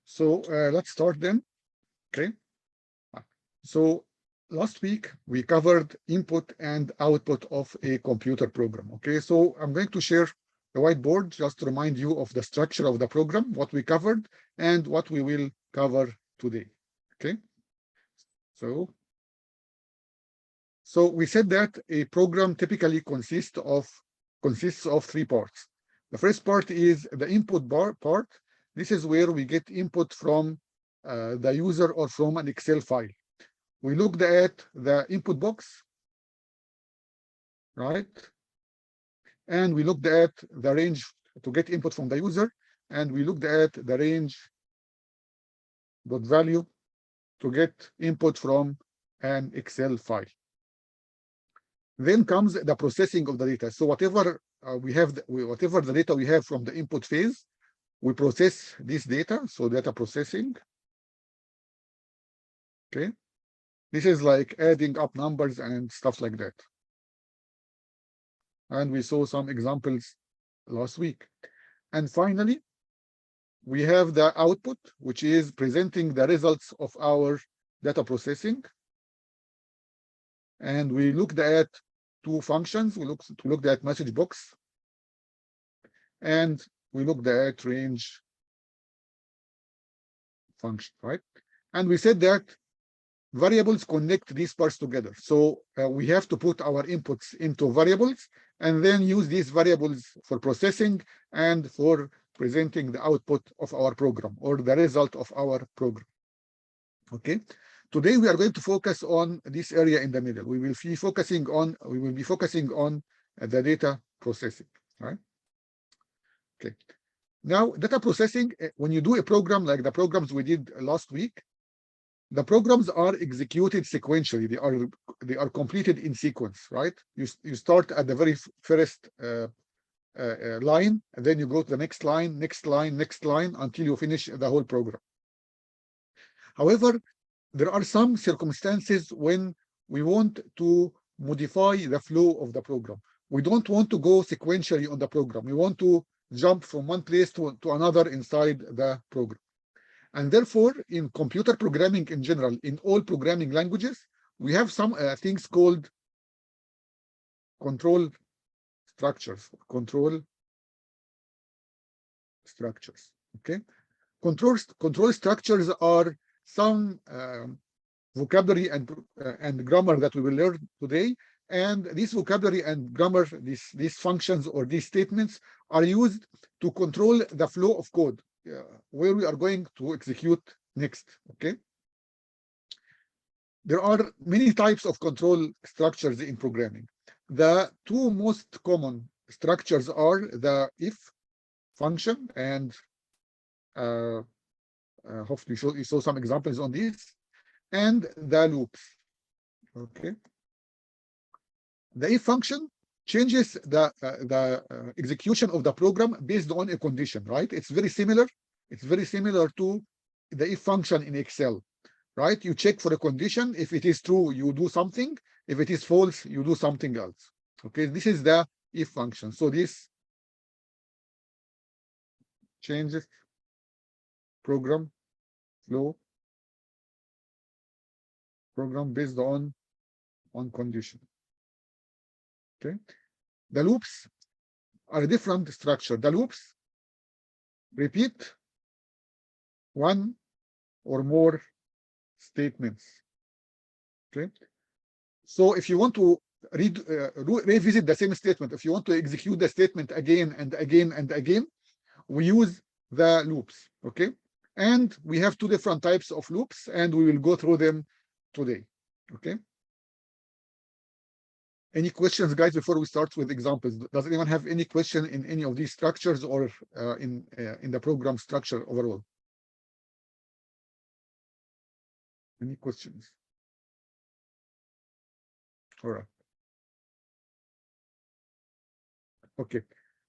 So let's start then. Okay. So last week we covered input and output of a computer program. Okay. So I'm going to share the whiteboard just to remind you of the structure of the program, what we covered, and what we will cover today. Okay. So we said that a program typically consists of three parts. The first part is the input part. This is where we get input from the user or from an Excel file. We looked at the input box, right? And we looked at the range to get input from the user, and we looked at the range dot value to get input from an Excel file. Then comes the processing of the data. So whatever whatever the data we have from the input phase, we process this data. So data processing. Okay, this is like adding up numbers and stuff like that. And we saw some examples last week. And finally, we have the output, which is presenting the results of our data processing. And we looked at two functions. We looked at message box, and we looked at range function, right? And we said that variables connect these parts together. So we have to put our inputs into variables and then use these variables for processing and for presenting the output of our program or the result of our program. Okay. Today we are going to focus on this area in the middle. We will be focusing on the data processing, right? Okay. Now, data processing, when you do a program like the programs we did last week, the programs are executed sequentially. They are completed in sequence, right? You start at the very first line, and then you go to the next line, next line, next line, until you finish the whole program. However, there are some circumstances when we want to modify the flow of the program. We don't want to go sequentially on the program. We want to jump from one place to another inside the program. And therefore, in computer programming in general, in all programming languages, we have some things called control structures. Okay, control structures are some vocabulary and grammar that we will learn today. And this vocabulary and grammar, these functions or these statements are used to control the flow of code where we are going to execute next. Okay. There are many types of control structures in programming. The two most common structures are the if function, and hopefully you saw some examples on this, and the loops. Okay. The if function changes the execution of the program based on a condition, right? It's very similar. It's very similar to the if function in Excel, right? You check for a condition. If it is true, you do something. If it is false, you do something else. Okay, this is the if function. So this changes program flow, program based on condition. Okay, the loops are a different structure. The loops repeat one or more statements. Okay, so if you want to revisit the same statement, if you want to execute the statement again and again and again, we use the loops. Okay, and we have two different types of loops, and we will go through them today. Okay, any questions, guys, before we start with examples? Does anyone have any question in any of these structures or in the program structure overall? Any questions? All right. Okay.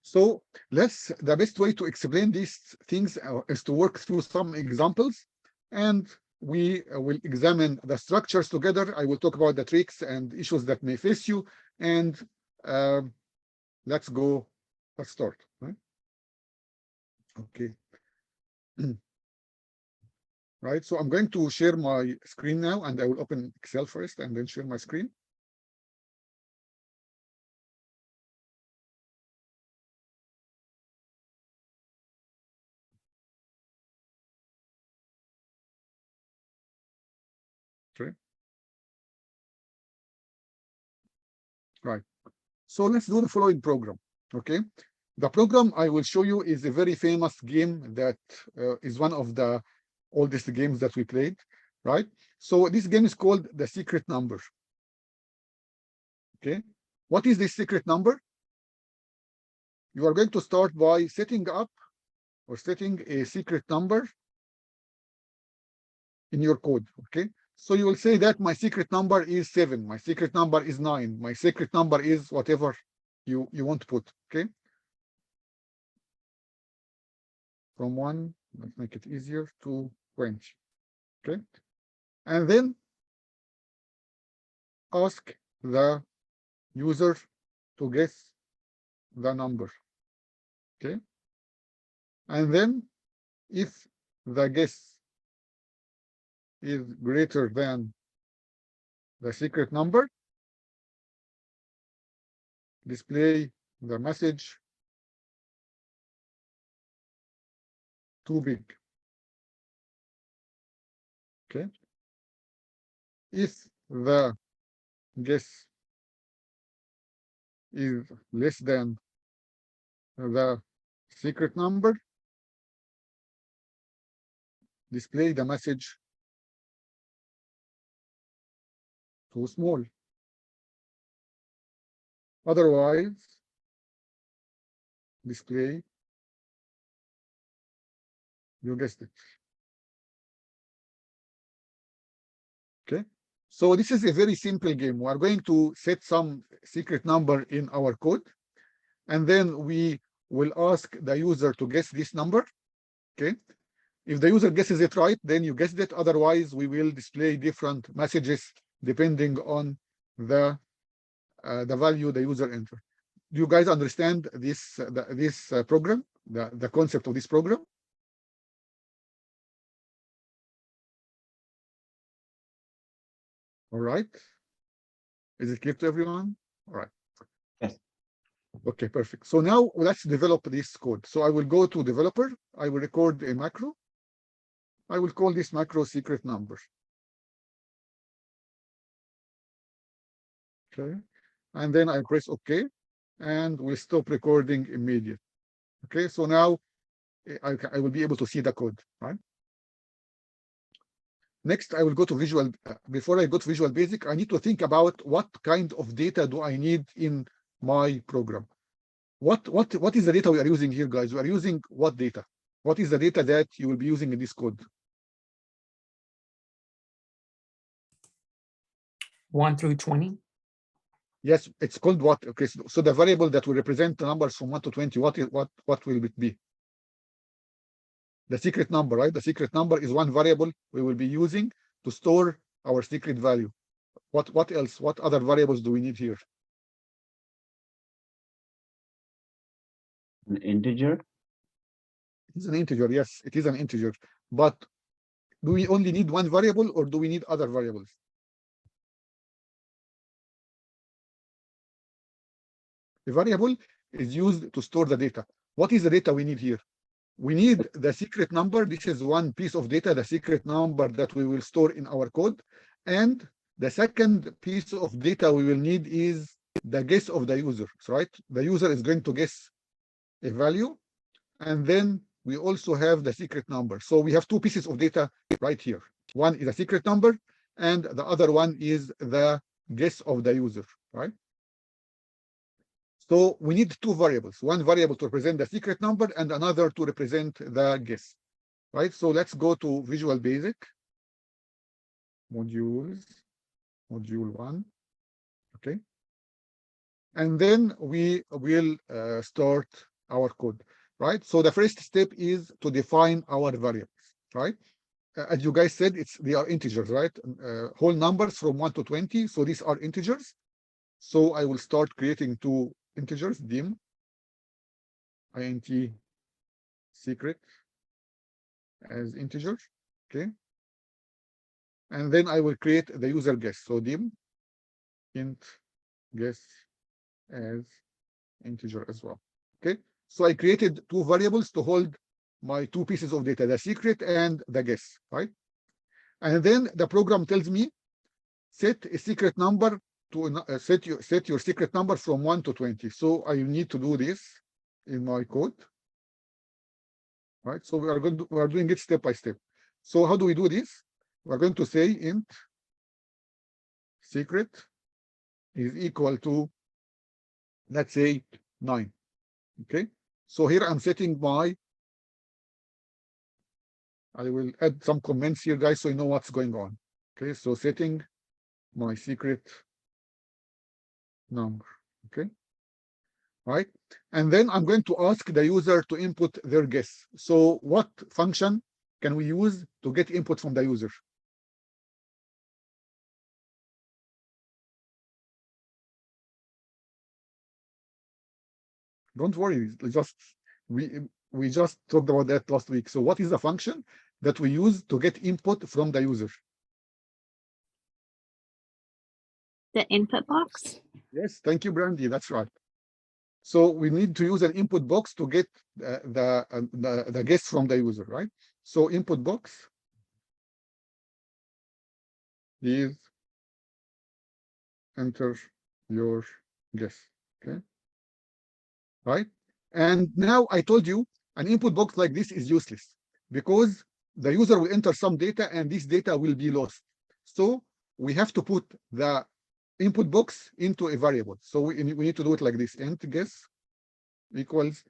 So the best way to explain these things is to work through some examples, and we will examine the structures together. I will talk about the tricks and issues that may face you, and let's start. Right? Okay. right? So I'm going to share my screen now, and I will open Excel first and then share my screen. Okay. Right. So let's do the following program. Okay. The program I will show you is a very famous game that is one of the oldest games that we played, right? So this game is called The Secret Number. Okay. What is this secret number? You are going to start by setting up or setting a secret number in your code. Okay. So you will say that my secret number is 7, my secret number is 9, my secret number is whatever you want to put. Okay. From 1, let's make it easier, to 20. Okay. And then ask the user to guess the number. Okay. And then if the guess is greater than the secret number, display the message too big. Okay. If the guess is less than the secret number, display the message too small. Otherwise, display, you guessed it. Okay. So this is a very simple game. We are going to set some secret number in our code, and then we will ask the user to guess this number. Okay. If the user guesses it right, then you guessed it. Otherwise, we will display different messages depending on the value the user entered. Do you guys understand this program, the concept of this program? All right. Is it clear to everyone? All right. Yes. Okay, perfect. So now let's develop this code. So I will go to developer. I will record a macro. I will call this macro secret number. Okay. And then I press OK, and we'll stop recording immediately. Okay. So now I will be able to see the code, right? Next, I will go to Visual. Before I go to Visual Basic, I need to think about what kind of data do I need in my program. What is the data we are using here, guys? We are using what data? What is the data that you will be using in this code? 1 through 20. Yes, it's called what? Okay, so the variable that will represent the numbers from 1 to 20, what will it be? The secret number, right? The secret number is one variable we will be using to store our secret value. What else? What other variables do we need here? An integer. It's an integer. Yes, it is an integer. But do we only need one variable, or do we need other variables? The variable is used to store the data. What is the data we need here? We need the secret number. This is one piece of data, the secret number that we will store in our code. And the second piece of data we will need is the guess of the user, right? The user is going to guess a value. And then we also have the secret number. So we have two pieces of data right here. One is a secret number, and the other one is the guess of the user, right? So we need two variables, one variable to represent the secret number and another to represent the guess, right? So let's go to Visual Basic, modules, module 1, okay? And then we will start our code, right? So the first step is to define our variables, right? As you guys said, they are integers, right? Whole numbers from 1 to 20. So these are integers. So I will start creating two integers, dim, int secret as integer, okay? and then I will create the user guess. So dim int guess as integer as well. Okay, so I created two variables to hold my two pieces of data, the secret and the guess, right? And then the program tells me set a secret number to set your secret number from 1 to 20. So I need to do this in my code, right? So we are doing it step by step. So how do we do this? We're going to say int secret is equal to, let's say, 9. Okay, so here I'm setting my, I will add some comments here, guys, so you know what's going on. Okay, so setting my secret number. Okay, right, and then I'm going to ask the user to input their guess. So what function can we use to get input from the user? Don't worry, we just talked about that last week. So what is the function that we use to get input from the user? The input box? Yes, thank you, Brandy. That's right. So we need to use an input box to get the guess from the user, right? So input box is enter your guess, okay? Right? And now I told you an input box like this is useless because the user will enter some data and this data will be lost. So we have to put the input box into a variable. So we need to do it like this: int guess equals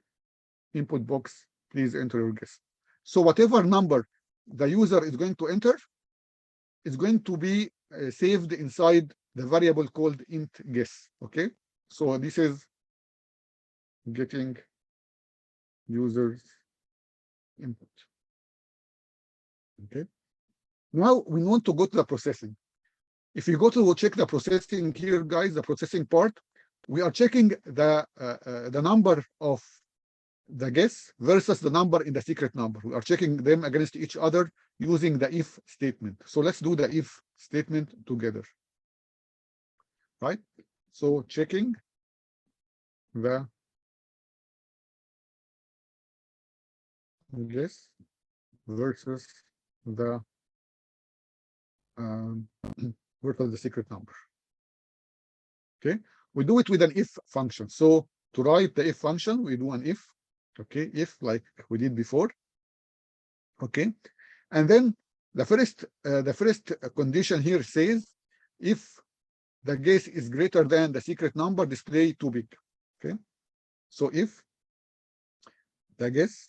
input box, please enter your guess. So whatever number the user is going to enter is going to be saved inside the variable called int guess. Okay, so this is getting users input. Okay, now we want to go to the processing. If you go to check the processing here, guys, the processing part, we are checking the number of the guess versus the number in the secret number. We are checking them against each other using the if statement. So let's do the if statement together, right? So checking the guess versus the versus the secret number. Okay, we do it with an if function. So to write the if function, we do an if. Okay, if like we did before. Okay, and then the first condition here says if the guess is greater than the secret number, display too big. Okay, so if the guess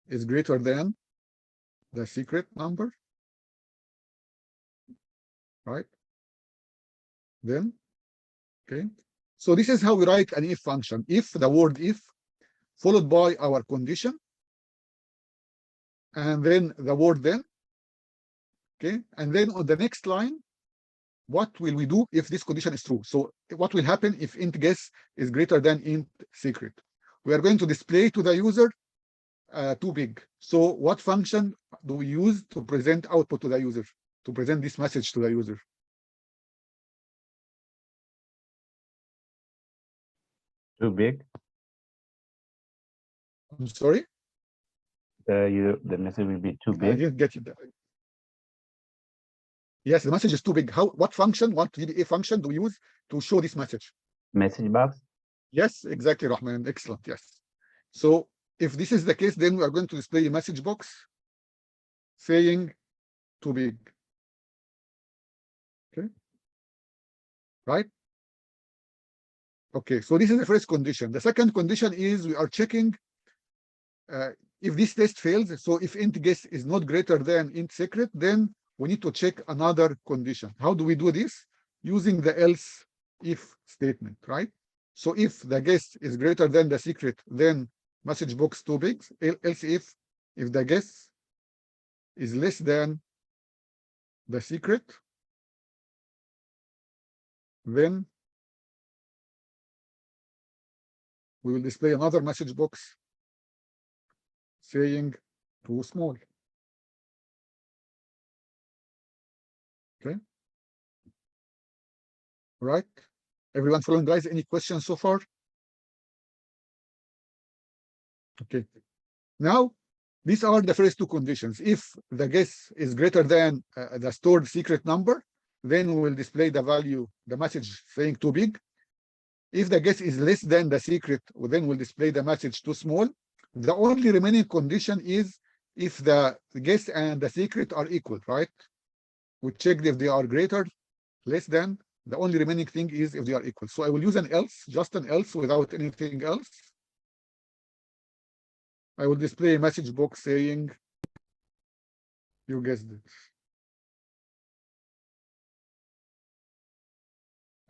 is greater than the secret number, right, then okay, so this is how we write an if function. If, the word if followed by our condition and then the word then. Okay, and then on the next line, what will we do if this condition is true? So what will happen if int guess is greater than int secret? We are going to display to the user too big. So what function do we use to present output to the user, to present this message to the user? Too big. I'm sorry? The message will be too I big. didn't get you there. Yes, the message is too big. What function, what VBA function do we use to show this message? Message box. Yes, exactly, Rahman. Excellent. Yes. So if this is the case, then we are going to display a message box saying too big. Okay. Right? Okay, so this is the first condition. The second condition is we are checking if this test fails. So if int guess is not greater than int secret, then we need to check another condition. How do we do this? Using the else if statement, right? So if the guess is greater than the secret, then message box too big. Else if the guess is less than the secret, then we will display another message box saying too small. Okay. Right. Everyone following, guys? Any questions so far? Okay. Now, these are the first two conditions. If the guess is greater than the stored secret number, then we will display the value, the message saying too big. If the guess is less than the secret, then we'll display the message too small. The only remaining condition is if the guess and the secret are equal, right? We checked if they are greater, less than. The only remaining thing is if they are equal. So I will use an else, just an else without anything else. I will display a message box saying, you guessed it.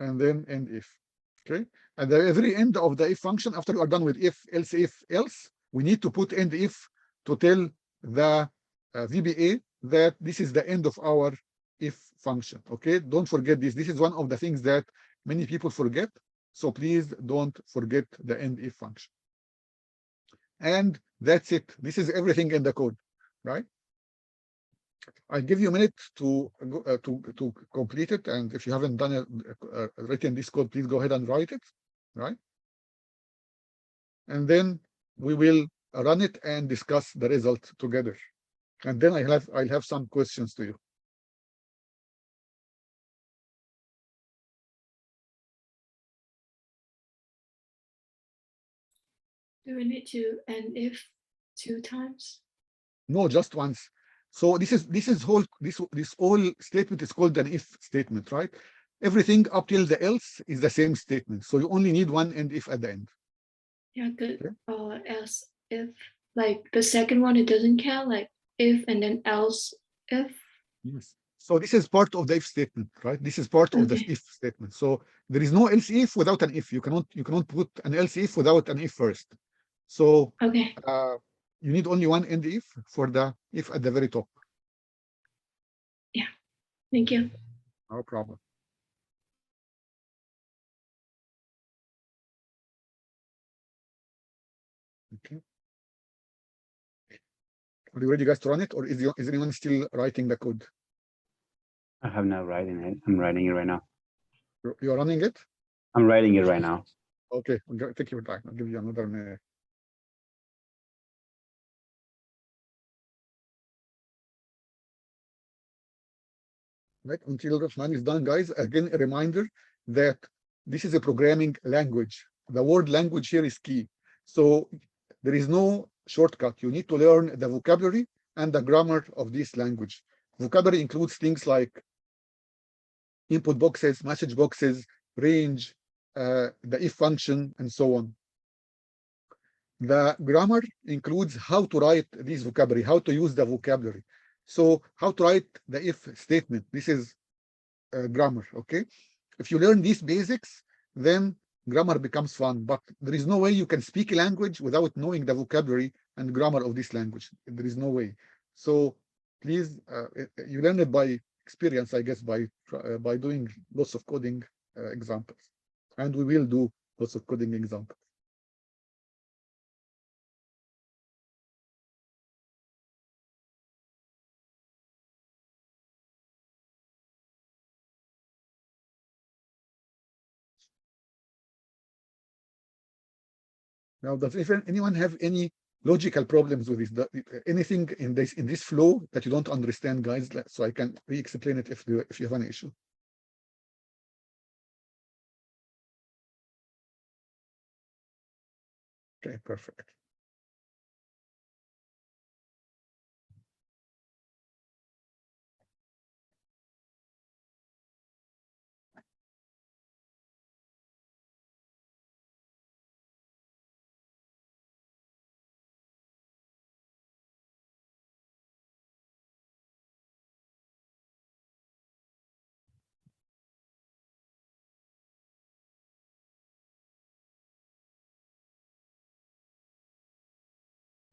And then end if. Okay. At the very end of the if function, after we are done with if, else, we need to put end if to tell the VBA that this is the end of our if function. Okay. Don't forget this. This is one of the things that many people forget. So please don't forget the end if function. And that's it. This is everything in the code, right? I'll give you a minute to complete it, and if you haven't done it, written this code, please go ahead and write it, right? And then we will run it and discuss the result together. And then I'll have some questions to you. Do we need to end if 2 times? No, just once. So this whole statement is called an if statement, right? Everything up till the else is the same statement. So you only need one end if at the end. Yeah, good. Okay. Else if, like the second one, it doesn't count, like if and then else if. Yes. So this is part of the if statement, right? This is part of the Okay. if statement. So there is no else if without an if. You cannot put an else if without an if first. So Okay. you need only one end if for the if at the very top. Thank you. No problem. Okay. Are you ready, guys, to run it, or is anyone still writing the code? I have not writing it. I'm writing it right now. You're running it? I'm writing it right now. Okay, take your time. I'll give you another minute. Right, until Rahman is done, guys, again, a reminder that this is a programming language. The word language here is key. So there is no shortcut. You need to learn the vocabulary and the grammar of this language. Vocabulary includes things like input boxes, message boxes, range, the if function, and so on. The grammar includes how to write this vocabulary, how to use the vocabulary. So how to write the if statement. This is grammar, okay? If you learn these basics, then grammar becomes fun, but there is no way you can speak a language without knowing the vocabulary and grammar of this language. There is no way. So please, you learn it by experience, I guess, by doing lots of coding examples. And we will do lots of coding examples. Now, does anyone have any logical problems with this? Anything in this flow that you don't understand, guys? So I can re-explain it if you have an issue. Okay, perfect.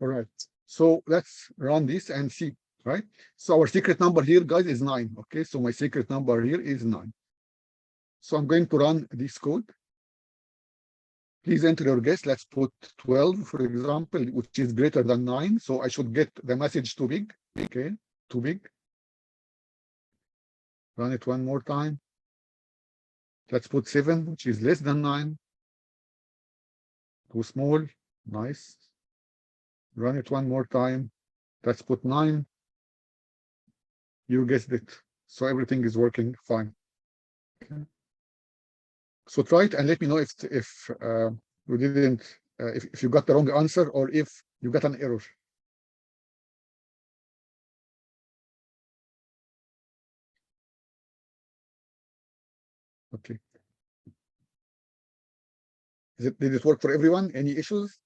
All right, so let's run this and see, right? So our secret number here, guys, is 9. Okay, so my secret number here is 9. So I'm going to run this code. Please enter your guess. Let's put 12, for example, which is greater than 9. So I should get the message too big. Okay, too big. Run it one more time. Let's put 7, which is less than 9. Too small. Nice. Run it one more time. Let's put 9. You guessed it. So everything is working fine. Okay. So try it and let me know if you didn't, if you got the wrong answer or if you got an error. Okay. Did it work for everyone? Any issues?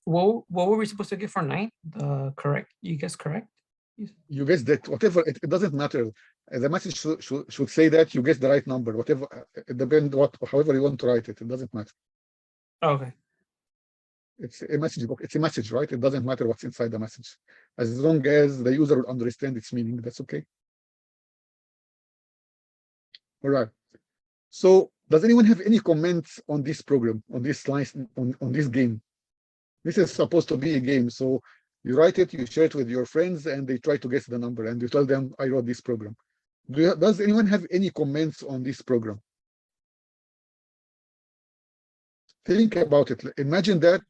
What were we supposed to get for 9? The correct, you guess correct? You guessed that. Whatever, it doesn't matter. The message should say that you guessed the right number. Whatever, it depends however you want to write it. It doesn't matter. Okay. It's a message book. It's a message, right? It doesn't matter what's inside the message. As long as the user will understand its meaning, that's okay. All right. So does anyone have any comments on this program, on this slice, on this game? This is supposed to be a game. So you write it, you share it with your friends, and they try to guess the number, and you tell them, I wrote this program. Does anyone have any comments on this program? Think about it. Imagine that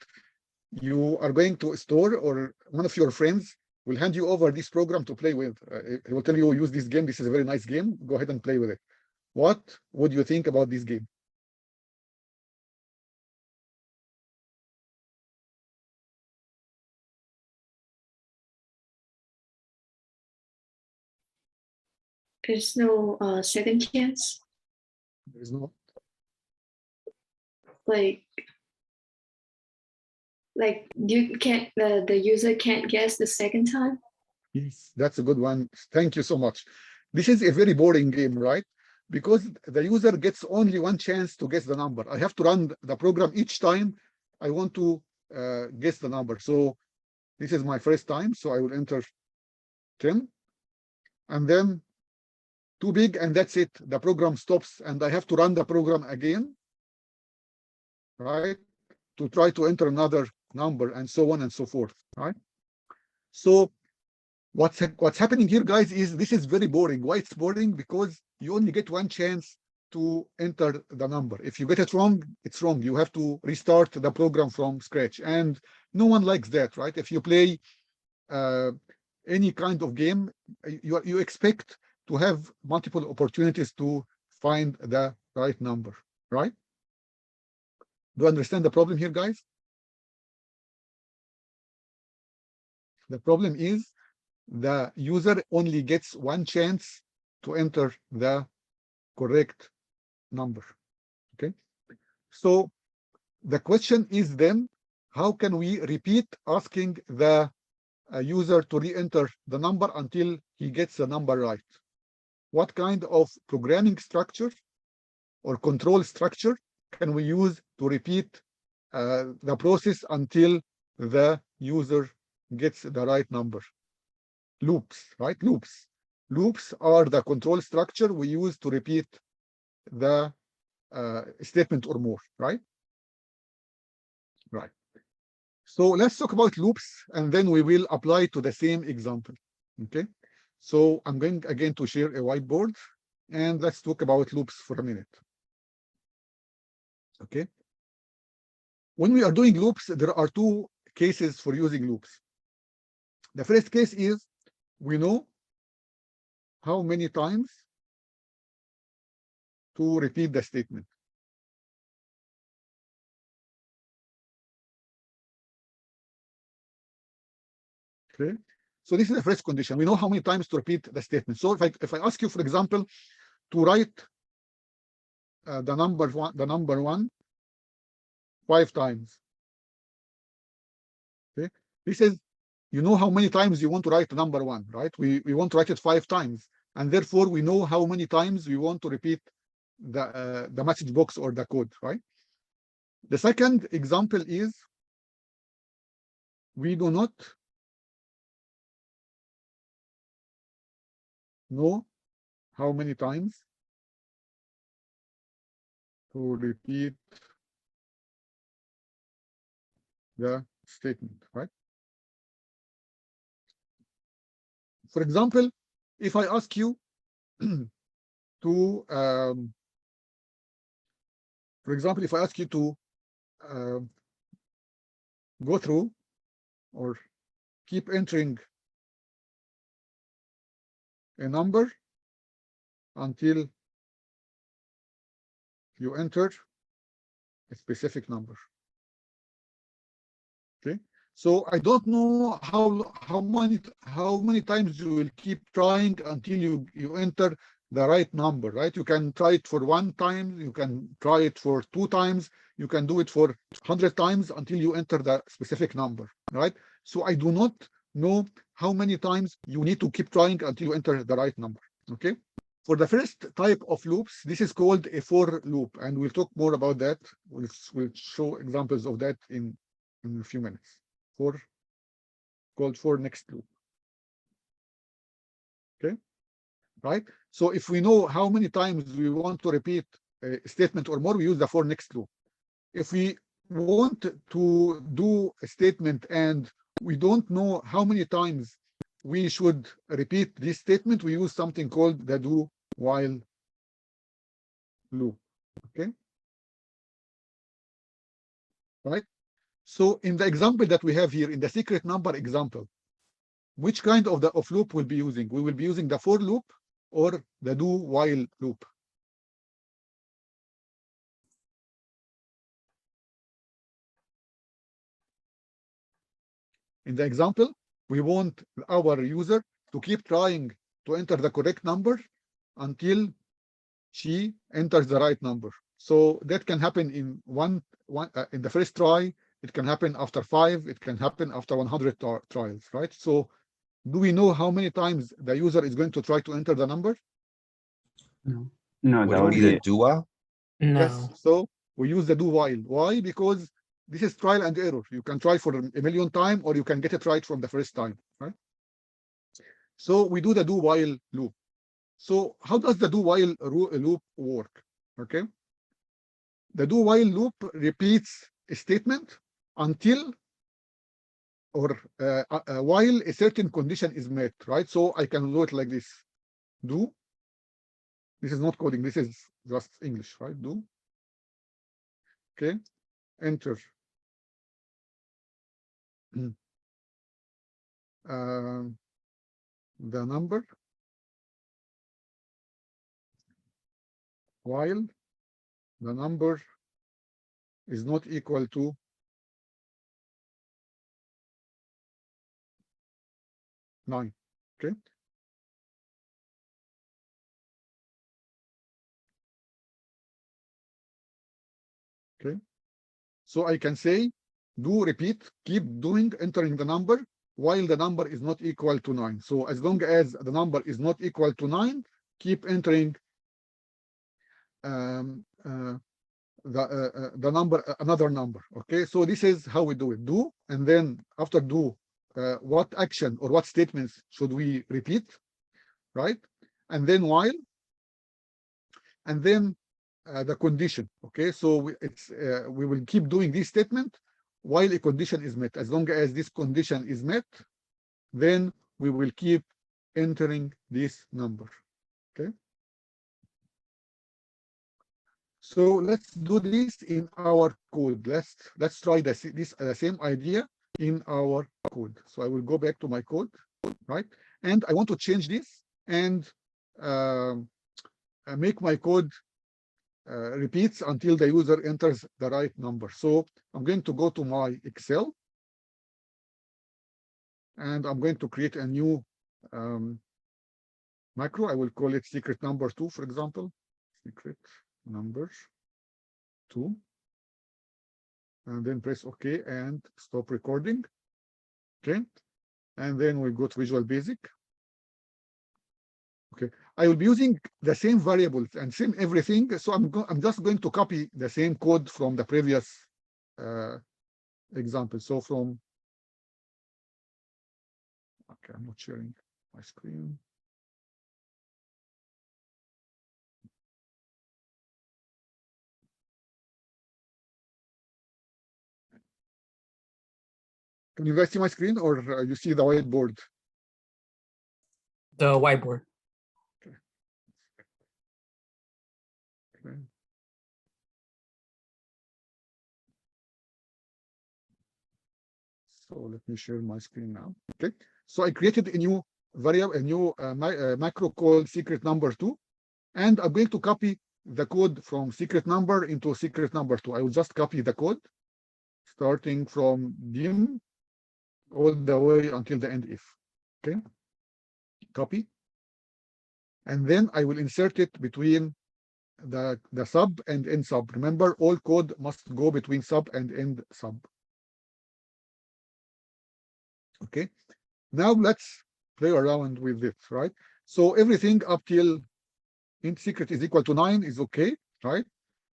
you are going to a store, or one of your friends will hand you over this program to play with. He will tell you, use this game. This is a very nice game. Go ahead and play with it. What would you think about this game? There's no second chance. There is no. Like you can't, the user can't guess the second time. Yes, that's a good one. Thank you so much. This is a very boring game, right? Because the user gets only one chance to guess the number. I have to run the program each time I want to guess the number. So this is my first time, so I will enter 10, and then too big, and that's it. The program stops, and I have to run the program again, right? To try to enter another number, and so on and so forth, right? So what's happening here, guys, is this is very boring. Why it's boring? Because you only get one chance to enter the number. If you get it wrong, it's wrong. You have to restart the program from scratch, and no one likes that, right? If you play any kind of game, you expect to have multiple opportunities to find the right number, right? Do you understand the problem here, guys? The problem is the user only gets one chance to enter the correct number, okay? So the question is then, how can we repeat asking the user to re-enter the number until he gets the number right? What kind of programming structure or control structure can we use to repeat the process until the user gets the right number? Loops, right? Loops are the control structure we use to repeat the statement or more, right? Right. So let's talk about loops, and then we will apply to the same example, okay? So I'm going again to share a whiteboard, and let's talk about loops for a minute, okay? When we are doing loops, there are two cases for using loops. The first case is we know how many times to repeat the statement. Okay, so this is the first condition. We know how many times to repeat the statement. So if I ask you, for example, to write the number one 5 times, okay, this is, you know how many times you want to write the number 1, right? We want to write it 5 times, and therefore we know how many times we want to repeat the message box or the code, right? The second example is we do not know how many times to repeat the statement, right? For example, if I ask you to, for example, if I ask you to go through or keep entering a number until you enter a specific number. Okay, so I don't know how many times you will keep trying until you enter the right number, right? You can try it for 1 time, you can try it for 2 times, you can do it for 100 times until you enter the specific number, right? So I do not know how many times you need to keep trying until you enter the right number. Okay, for the first type of loops, this is called a for loop, and we'll talk more about that. We'll show examples of that in a few minutes. Called for next loop. Okay, right? So if we know how many times we want to repeat a statement or more, we use the for next loop. If we want to do a statement and we don't know how many times we should repeat this statement, we use something called the do while loop. Okay, right? So in the example that we have here, in the secret number example, which kind of loop we'll be using? We will be using the for loop or the do while loop. In the example, we want our user to keep trying to enter the correct number until she enters the right number. So that can happen in in the first try. It can happen after 5. It can happen after 100 trials, right? So do we know how many times the user is going to try to enter the number? No, no, that Would would it be be the do while? No. Yes. So we use the do while. Why? Because this is trial and error. You can try for a million times, or you can get it right from the first time, right? So we do the do while loop. So how does the do while loop work? Okay. The do while loop repeats a statement until or while a certain condition is met, right? So I can do it like this. Do. This is not coding. This is just English, right? Do. Okay. Enter. The number while the number is not equal to 9. Okay. Okay. So I can say do repeat, keep doing, entering the number while the number is not equal to 9. So as long as the number is not equal to 9, keep entering the number, another number. Okay, so this is how we do it. Do, and then after do, what action or what statements should we repeat, right? And then while, and then the condition. Okay, so we will keep doing this statement while a condition is met. As long as this condition is met, then we will keep entering this number. Okay. So let's do this in our code. Let's try this same idea in our code. So I will go back to my code, right? And I want to change this and make my code repeats until the user enters the right number. So I'm going to go to my Excel and I'm going to create a new macro. I will call it secret number 2, for example. Secret numbers 2. And then press OK and stop recording. Okay. And then we go to Visual Basic. Okay, I will be using the same variables and same everything. So I'm just going to copy the same code from the previous example. So from, okay, I'm not sharing my screen. Can you guys see my screen, or you see the whiteboard? The whiteboard. Okay. So let me share my screen now. Okay. So I created a new variable, a new macro called secret number 2, and I'm going to copy the code from secret number into secret number 2. I will just copy the code starting from dim all the way until the end if. Okay. Copy. And then I will insert it between the sub and end sub. Remember, all code must go between sub and end sub. Okay. Now let's play around with it, right? So everything up till int secret is equal to 9 is okay, right?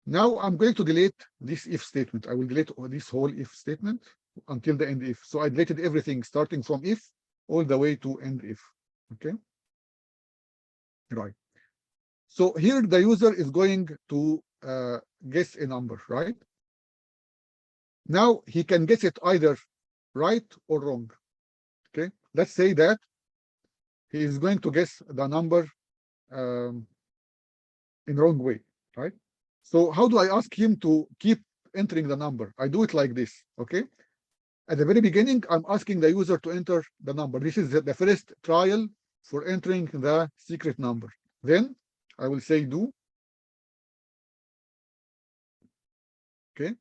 Now I'm going to delete this if statement. I will delete this whole if statement until the end if. So I deleted everything starting from if all the way to end if. Okay. Right. So here the user is going to guess a number, right? Now he can guess it either right or wrong. Okay. Let's say that he is going to guess the number in wrong way, right? So how do I ask him to keep entering the number? I do it like this, okay? At the very beginning, I'm asking the user to enter the number. This is the first trial for entering the secret number. Then I will say do. Okay.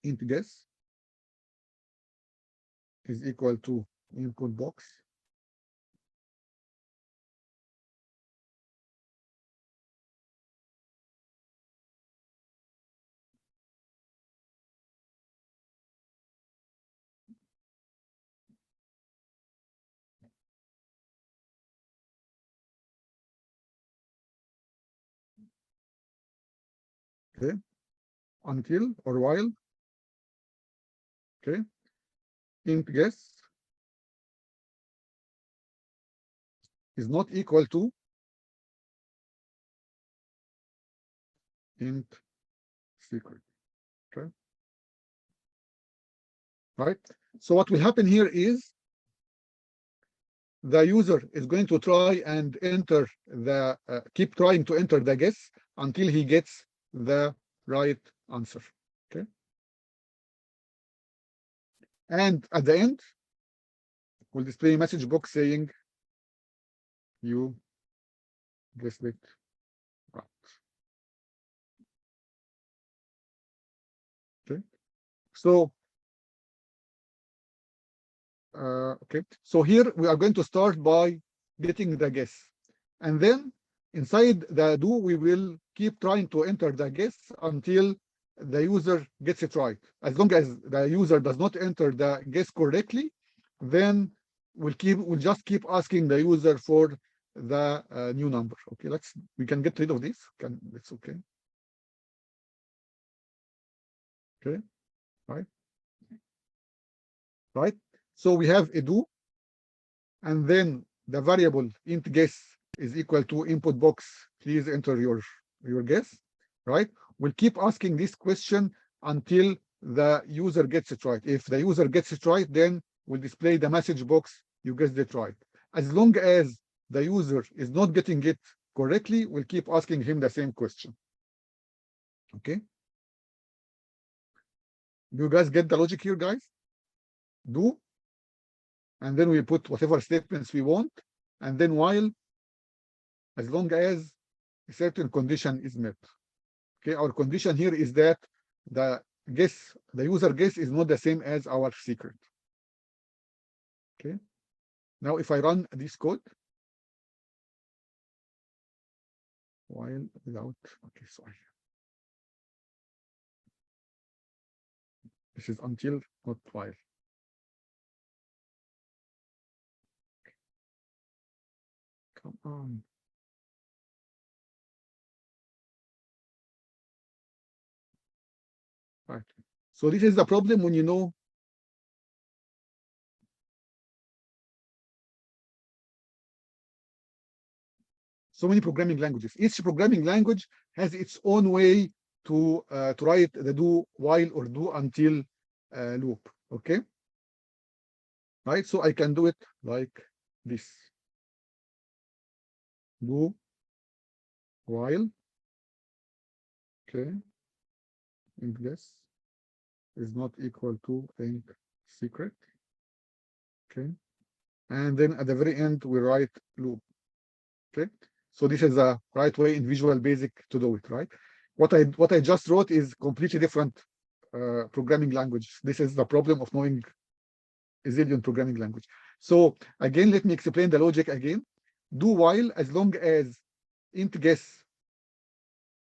Int guess is equal to input box. Okay. Until or while. Okay. Int guess is not equal to int secret. Okay. Right. So what will happen here is the user is going to try and enter the keep trying to enter the guess until he gets the right answer. Okay. And at the end, we'll display a message box saying you guessed it right. Okay. So okay. So here we are going to start by getting the guess. And then inside the do, we will keep trying to enter the guess until the user gets it right. As long as the user does not enter the guess correctly, then we'll just keep asking the user for the new number. Okay, we can get rid of this. It's okay. Okay, right. So we have a do, and then the variable int guess is equal to input box. Please enter your guess, right? We'll keep asking this question until the user gets it right. If the user gets it right, then we'll display the message box, you guessed it right. As long as the user is not getting it correctly, we'll keep asking him the same question. Okay. Do you guys get the logic here, guys? Do, and then we put whatever statements we want, and then while, as long as a certain condition is met. Okay, our condition here is that the user guess is not the same as our secret. Okay. Now if I run this code, while without, okay, sorry. This is until, not while. Come on. Right. So this is the problem when you know so many programming languages. Each programming language has its own way to write the do while or do until loop. Okay. right? So I can do it like this. Do while, okay, int guess is not equal to int secret, okay, and then at the very end we write loop, okay. So this is the right way in Visual Basic to do it, right? What I just wrote is completely different programming language. This is the problem of knowing a zillion programming language. So again, let me explain the logic again. Do while, as long as int guess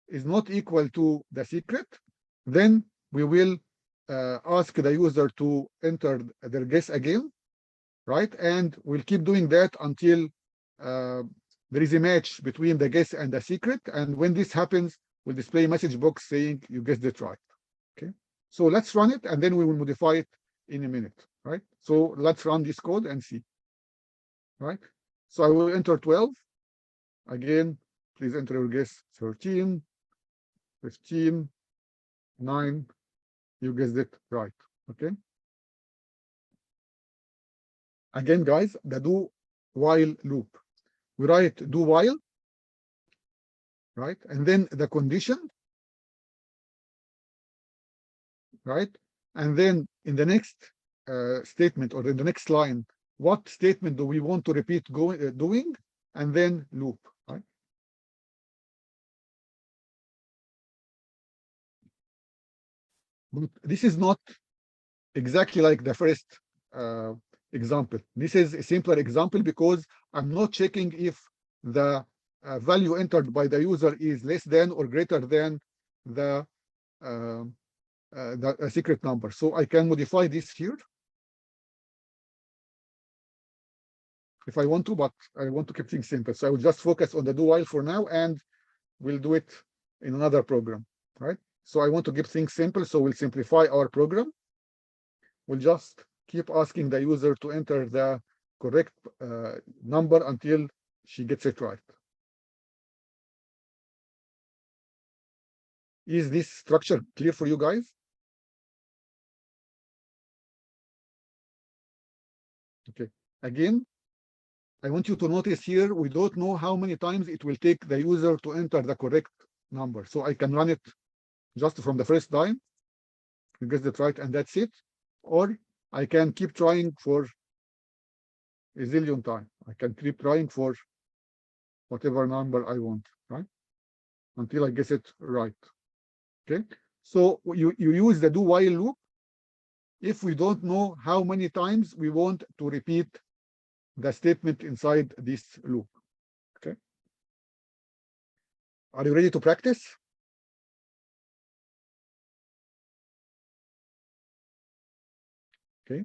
is not equal to the secret, then we will ask the user to enter their guess again, right? And we'll keep doing that until there is a match between the guess and the secret. And when this happens, we'll display a message box saying you guessed it right. Okay. So let's run it, and then we will modify it in a minute, right? So let's run this code and see, right? So I will enter 12. Again, please enter your guess 13, 15, 9. You guessed it right, okay? Again, guys, the do while loop. We write do while, right? And then the condition, right? And then in the next statement, or in the next line, what statement do we want to repeat doing, and then loop, right? But this is not exactly like the first example. This is a simpler example because I'm not checking if the value entered by the user is less than or greater than the secret number. So I can modify this here if I want to, but I want to keep things simple. So I will just focus on the do while for now, and we'll do it in another program, right? So I want to keep things simple, so we'll simplify our program. We'll just keep asking the user to enter the correct number until she gets it right. Is this structure clear for you guys? Okay. Again, I want you to notice here, we don't know how many times it will take the user to enter the correct number. So I can run it just from the first time. You get it right, and that's it. Or I can keep trying for a zillion times. I can keep trying for whatever number I want, right? Until I guess it right. Okay. So you use the do while loop if we don't know how many times we want to repeat the statement inside this loop. Okay. Are you ready to practice? Okay.